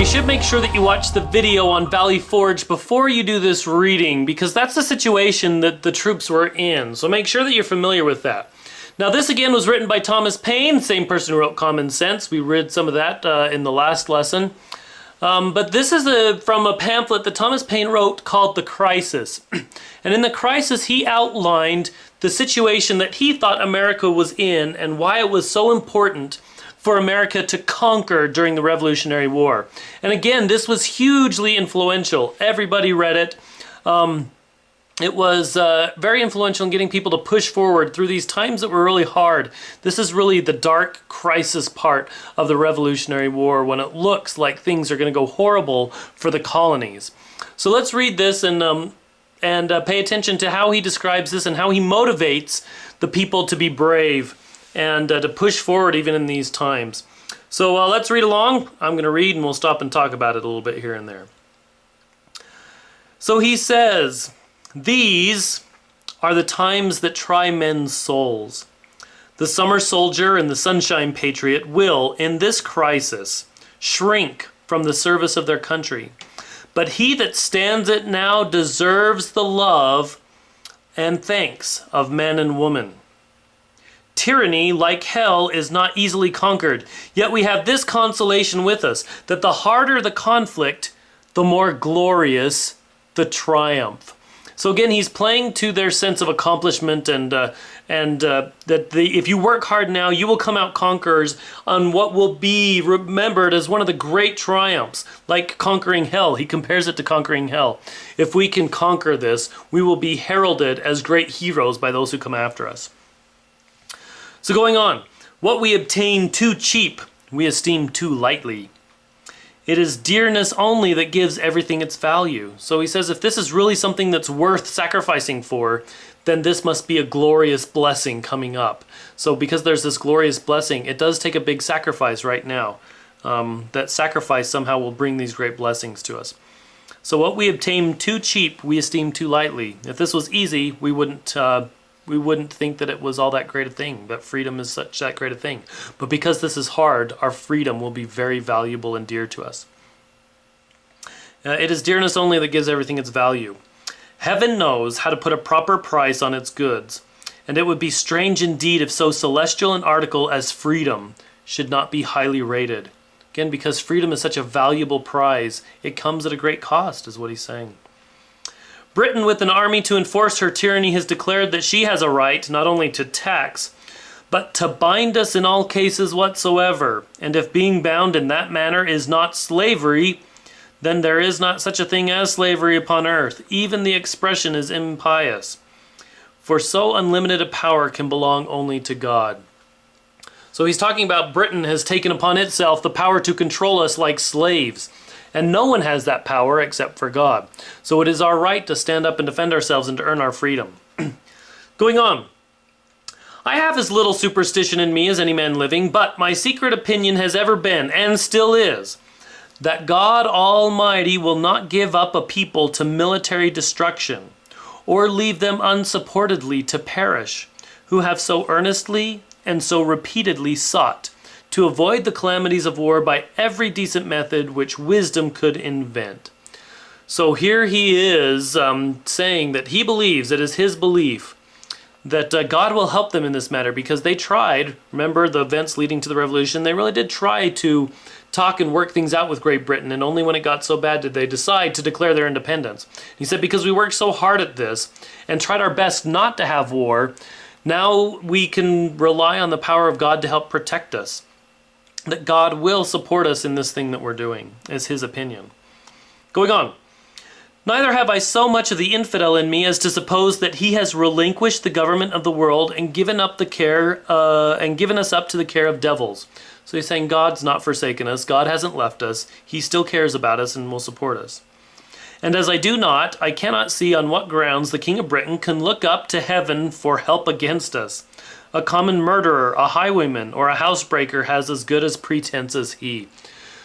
should make sure that you watch the video on Valley Forge before you do this reading, because that's the situation that the troops were in. So make sure that you're familiar with that. Now this again was written by Thomas Paine, same person who wrote Common Sense. We read some of that in the last lesson. But this is from a pamphlet that Thomas Paine wrote called The Crisis. And in The Crisis he outlined the situation that he thought America was in and why it was so important for America to conquer during the Revolutionary War. And again, this was hugely influential. Everybody read it. It was very influential in getting people to push forward through these times that were really hard. This is really the dark crisis part of the Revolutionary War, when it looks like things are going to go horrible for the colonies. So let's read this and pay attention to how he describes this and how he motivates the people to be brave and to push forward even in these times. So let's read along. I'm going to read and we'll stop and talk about it a little bit here and there. So he says, "These are the times that try men's souls. The summer soldier and the sunshine patriot will, in this crisis, shrink from the service of their country. But he that stands it now deserves the love and thanks of men and women. Tyranny, like hell, is not easily conquered, yet we have this consolation with us, that the harder the conflict, the more glorious the triumph." So again, he's playing to their sense of accomplishment and that if you work hard now, you will come out conquerors on what will be remembered as one of the great triumphs, like conquering hell. He compares it to conquering hell. If we can conquer this, we will be heralded as great heroes by those who come after us. So going on, what we obtain too cheap, we esteem too lightly. It is dearness only that gives everything its value. So he says if this is really something that's worth sacrificing for, then this must be a glorious blessing coming up. So because there's this glorious blessing, it does take a big sacrifice right now. That sacrifice somehow will bring these great blessings to us. So what we obtain too cheap, we esteem too lightly. If this was easy, we wouldn't think that it was all that great a thing, that freedom is such that great a thing. But because this is hard, our freedom will be very valuable and dear to us. It is dearness only that gives everything its value. Heaven knows how to put a proper price on its goods, and it would be strange indeed if so celestial an article as freedom should not be highly rated. Again, because freedom is such a valuable prize, it comes at a great cost, is what he's saying. Britain, with an army to enforce her tyranny, has declared that she has a right not only to tax, but to bind us in all cases whatsoever. And if being bound in that manner is not slavery, then there is not such a thing as slavery upon earth. Even the expression is impious. For so unlimited a power can belong only to God. So he's talking about Britain has taken upon itself the power to control us like slaves. And no one has that power except for God. So it is our right to stand up and defend ourselves and to earn our freedom. Going on. I have as little superstition in me as any man living, but my secret opinion has ever been, and still is, that God Almighty will not give up a people to military destruction, or leave them unsupportedly to perish, who have so earnestly and so repeatedly sought to avoid the calamities of war by every decent method which wisdom could invent. So here he is saying that he believes, it is his belief, that God will help them in this matter, because they tried, remember the events leading to the revolution, they really did try to talk and work things out with Great Britain, and only when it got so bad did they decide to declare their independence. He said, because we worked so hard at this and tried our best not to have war, now we can rely on the power of God to help protect us. That God will support us in this thing that we're doing, is his opinion. Going on. Neither have I so much of the infidel in me as to suppose that he has relinquished the government of the world and given up the care and given us up to the care of devils. So he's saying God's not forsaken us, God hasn't left us, he still cares about us and will support us. And as I do not, I cannot see on what grounds the King of Britain can look up to heaven for help against us. A common murderer, a highwayman, or a housebreaker has as good as pretense as he.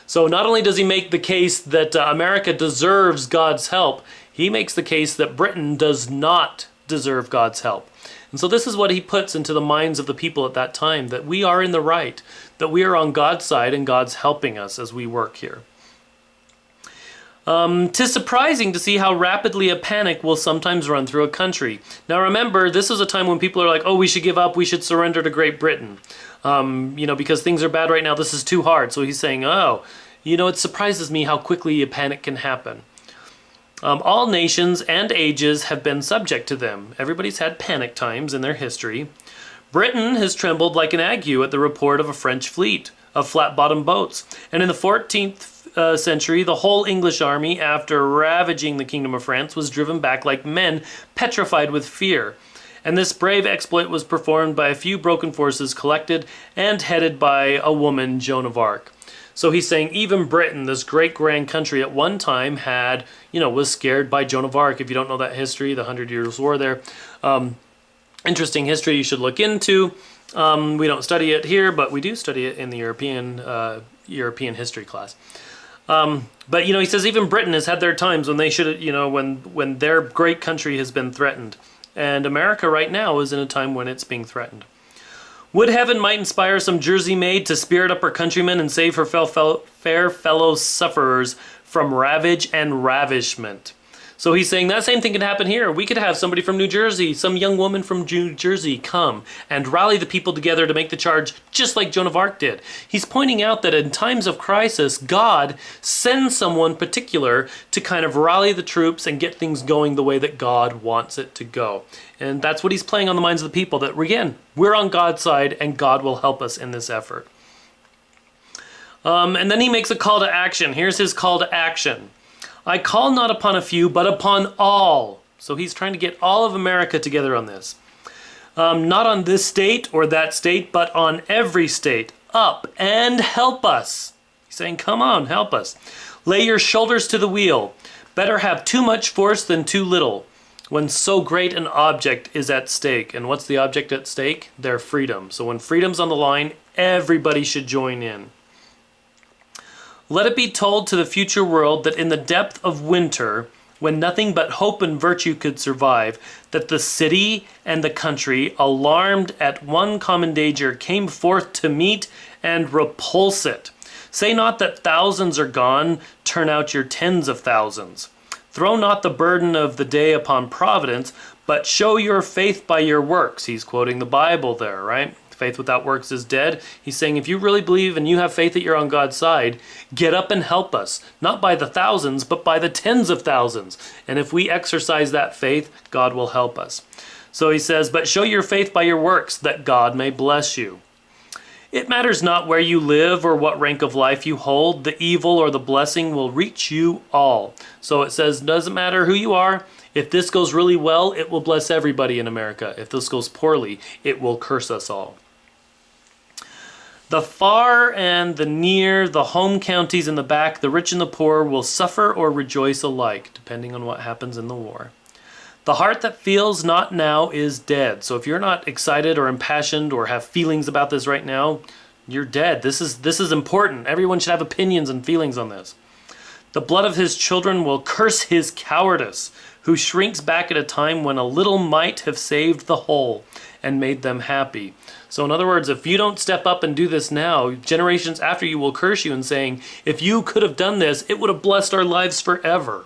So not only does he make the case that America deserves God's help, he makes the case that Britain does not deserve God's help. And so this is what he puts into the minds of the people at that time, that we are in the right, that we are on God's side and God's helping us as we work here. 'Tis surprising to see how rapidly a panic will sometimes run through a country. Now remember, this is a time when people are like, oh, we should give up, we should surrender to Great Britain. Because things are bad right now, this is too hard. So he's saying, it surprises me how quickly a panic can happen. All nations and ages have been subject to them. Everybody's had panic times in their history. Britain has trembled like an ague at the report of a French fleet of flat-bottomed boats. And in the 14th century, the whole English army, after ravaging the kingdom of France, was driven back like men petrified with fear. And this brave exploit was performed by a few broken forces collected and headed by a woman, Joan of Arc. So he's saying even Britain, this great grand country, at one time was scared by Joan of Arc. If you don't know that history, the 100 Years' War there. Interesting history you should look into. We don't study it here, but we do study it in the European history class. But he says even Britain has had their times when they should, when their great country has been threatened. And America right now is in a time when it's being threatened. Would heaven might inspire some Jersey maid to spirit up her countrymen and save her fair fellow sufferers from ravage and ravishment. So he's saying that same thing could happen here. We could have somebody from New Jersey, some young woman from New Jersey come and rally the people together to make the charge just like Joan of Arc did. He's pointing out that in times of crisis, God sends someone particular to kind of rally the troops and get things going the way that God wants it to go. And that's what he's playing on the minds of the people, that again, we're on God's side and God will help us in this effort. And then he makes a call to action. Here's his call to action. I call not upon a few, but upon all. So he's trying to get all of America together on this. Not on this state or that state, but on every state. Up and help us. He's saying, come on, help us. Lay your shoulders to the wheel. Better have too much force than too little, when so great an object is at stake. And what's the object at stake? Their freedom. So when freedom's on the line, everybody should join in. Let it be told to the future world that in the depth of winter, when nothing but hope and virtue could survive, that the city and the country, alarmed at one common danger, came forth to meet and repulse it. Say not that thousands are gone, turn out your tens of thousands. Throw not the burden of the day upon Providence, but show your faith by your works. He's quoting the Bible there, right? Faith without works is dead. He's saying if you really believe and you have faith that you're on God's side, get up and help us. Not by the thousands, but by the tens of thousands. And if we exercise that faith, God will help us. So he says, but show your faith by your works, that God may bless you. It matters not where you live or what rank of life you hold. The evil or the blessing will reach you all. So it says, doesn't matter who you are. If this goes really well, it will bless everybody in America. If this goes poorly, it will curse us all. The far and the near, the home counties and the back, the rich and the poor will suffer or rejoice alike, depending on what happens in the war. The heart that feels not now is dead. So if you're not excited or impassioned or have feelings about this right now, you're dead. This is important. Everyone should have opinions and feelings on this. The blood of his children will curse his cowardice, who shrinks back at a time when a little might have saved the whole and made them happy. So in other words, if you don't step up and do this now, generations after you will curse you and saying, if you could have done this, it would have blessed our lives forever.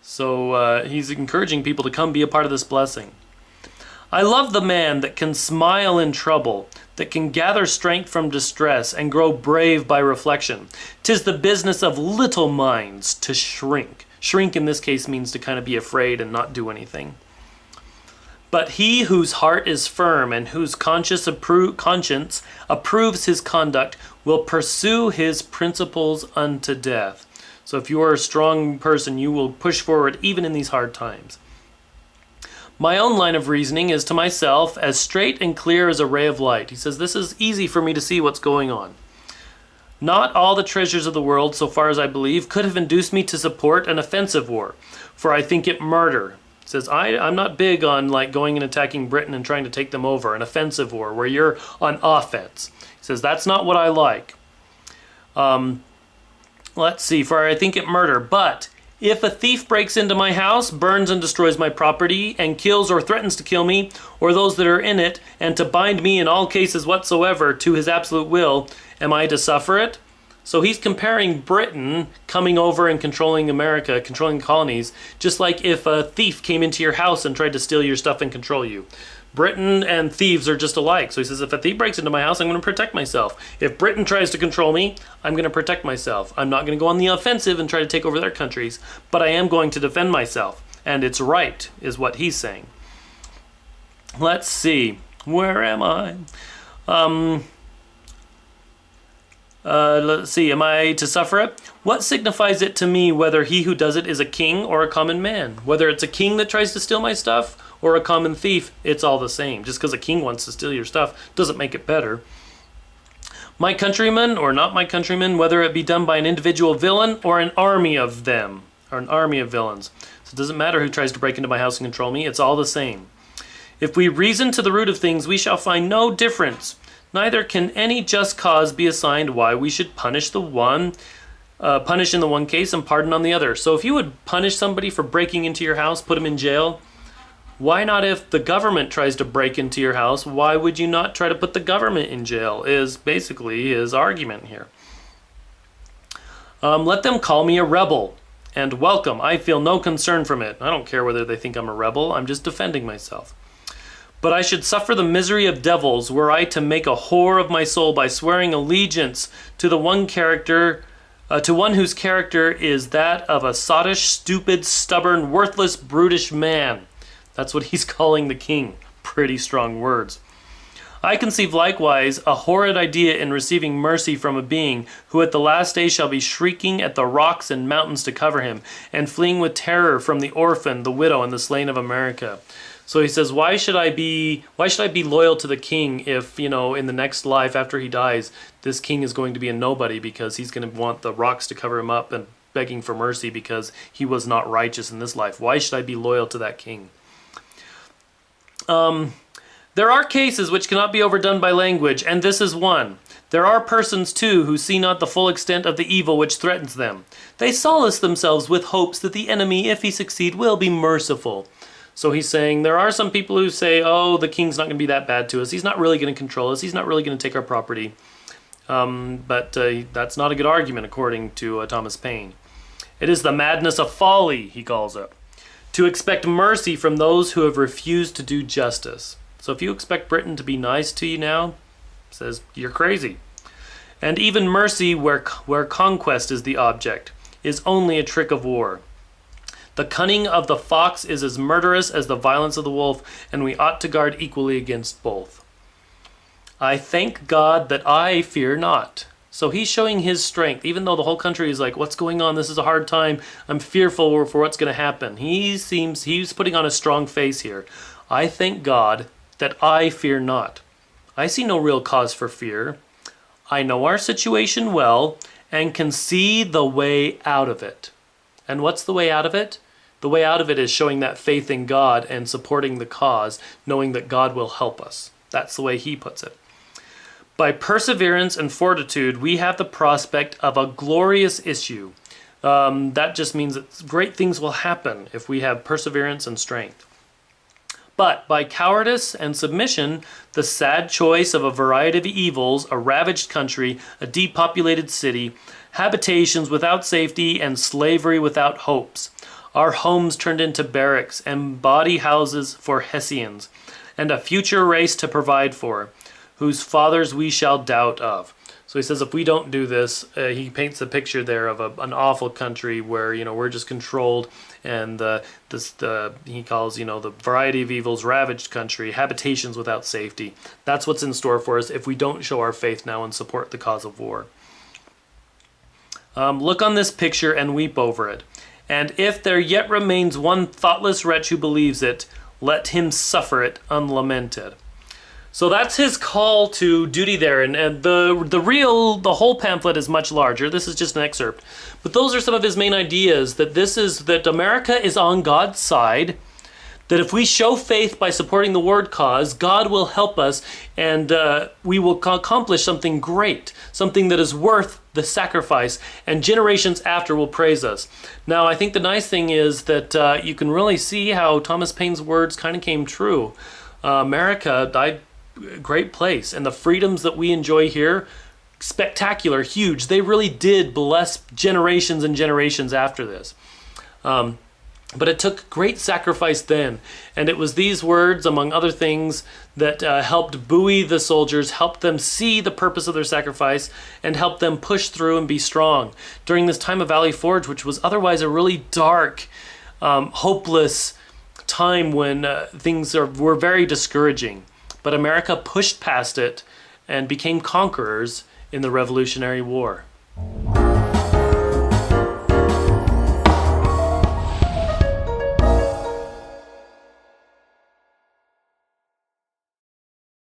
So he's encouraging people to come be a part of this blessing. I love the man that can smile in trouble, that can gather strength from distress and grow brave by reflection. 'Tis the business of little minds to shrink. Shrink in this case means to kind of be afraid and not do anything. But he whose heart is firm and whose conscience approves his conduct will pursue his principles unto death. So if you are a strong person, you will push forward even in these hard times. My own line of reasoning is to myself as straight and clear as a ray of light. He says, this is easy for me to see what's going on. Not all the treasures of the world, so far as I believe, could have induced me to support an offensive war, for I think it murder. He says, I'm not big on like going and attacking Britain and trying to take them over, an offensive war where you're on offense. He says, that's not what I like. Let's see, for I think it murder, but if a thief breaks into my house, burns and destroys my property, and kills or threatens to kill me, or those that are in it, and to bind me in all cases whatsoever to his absolute will, am I to suffer it? So he's comparing Britain coming over and controlling America, controlling colonies, just like if a thief came into your house and tried to steal your stuff and control you. Britain and thieves are just alike. So he says, if a thief breaks into my house, I'm going to protect myself. If Britain tries to control me, I'm going to protect myself. I'm not going to go on the offensive and try to take over their countries, but I am going to defend myself. And it's right, is what he's saying. Let's see. Where am I? Let's see. Am I to suffer it? What signifies it to me whether he who does it is a king or a common man? Whether it's a king that tries to steal my stuff or a common thief, it's all the same. Just because a king wants to steal your stuff doesn't make it better. My countrymen or not my countrymen, whether it be done by an individual villain or an army of them, or an army of villains. So it doesn't matter who tries to break into my house and control me, it's all the same. If we reason to the root of things, we shall find no difference. Neither can any just cause be assigned why we should punish in the one case and pardon on the other. So if you would punish somebody for breaking into your house, put them in jail, why not if the government tries to break into your house, why would you not try to put the government in jail, is basically his argument here. Let them call me a rebel, and welcome. I feel no concern from it. I don't care whether they think I'm a rebel, I'm just defending myself. But I should suffer the misery of devils were I to make a whore of my soul by swearing allegiance to the one character, to one whose character is that of a sottish, stupid, stubborn, worthless, brutish man. That's what he's calling the king. Pretty strong words. I conceive likewise a horrid idea in receiving mercy from a being who at the last day shall be shrieking at the rocks and mountains to cover him, and fleeing with terror from the orphan, the widow, and the slain of America. So he says, why should I be loyal to the king if, in the next life after he dies, this king is going to be a nobody because he's going to want the rocks to cover him up and begging for mercy because he was not righteous in this life. Why should I be loyal to that king? There are cases which cannot be overdone by language, and this is one. There are persons, too, who see not the full extent of the evil which threatens them. They solace themselves with hopes that the enemy, if he succeed, will be merciful. So he's saying there are some people who say, oh, the king's not going to be that bad to us. He's not really going to control us. He's not really going to take our property. But that's not a good argument, according to Thomas Paine. It is the madness of folly, he calls it, to expect mercy from those who have refused to do justice. So if you expect Britain to be nice to you now, says you're crazy. And even mercy, where conquest is the object, is only a trick of war. The cunning of the fox is as murderous as the violence of the wolf, and we ought to guard equally against both. I thank God that I fear not. So he's showing his strength, even though the whole country is like, what's going on? This is a hard time. I'm fearful for what's going to happen. He's putting on a strong face here. I thank God that I fear not. I see no real cause for fear. I know our situation well and can see the way out of it. And what's the way out of it? The way out of it is showing that faith in God and supporting the cause, knowing that God will help us. That's the way he puts it. By perseverance and fortitude, we have the prospect of a glorious issue. That just means that great things will happen if we have perseverance and strength. But by cowardice and submission, the sad choice of a variety of evils, a ravaged country, a depopulated city, habitations without safety, and slavery without hopes, our homes turned into barracks and bawdy houses for Hessians, and a future race to provide for, whose fathers we shall doubt of. So he says if we don't do this, he paints a picture there of an awful country where, we're just controlled, and he calls, the variety of evils, ravaged country, habitations without safety. That's what's in store for us if we don't show our faith now and support the cause of war. Look on this picture and weep over it. And if there yet remains one thoughtless wretch who believes it, let him suffer it unlamented. So that's his call to duty there, and the whole pamphlet is much larger. This is just an excerpt, but those are some of his main ideas. That America is on God's side. That if we show faith by supporting the word cause, God will help us, and we will accomplish something great, something that is worth the sacrifice, and generations after will praise us. Now, I think the nice thing is that you can really see how Thomas Paine's words kind of came true. America, great place, and the freedoms that we enjoy here spectacular, huge. They really did bless generations and generations after this. But it took great sacrifice then. And it was these words, among other things, that helped buoy the soldiers, helped them see the purpose of their sacrifice, and helped them push through and be strong. During this time of Valley Forge, which was otherwise a really dark, hopeless time when things were very discouraging. But America pushed past it and became conquerors in the Revolutionary War.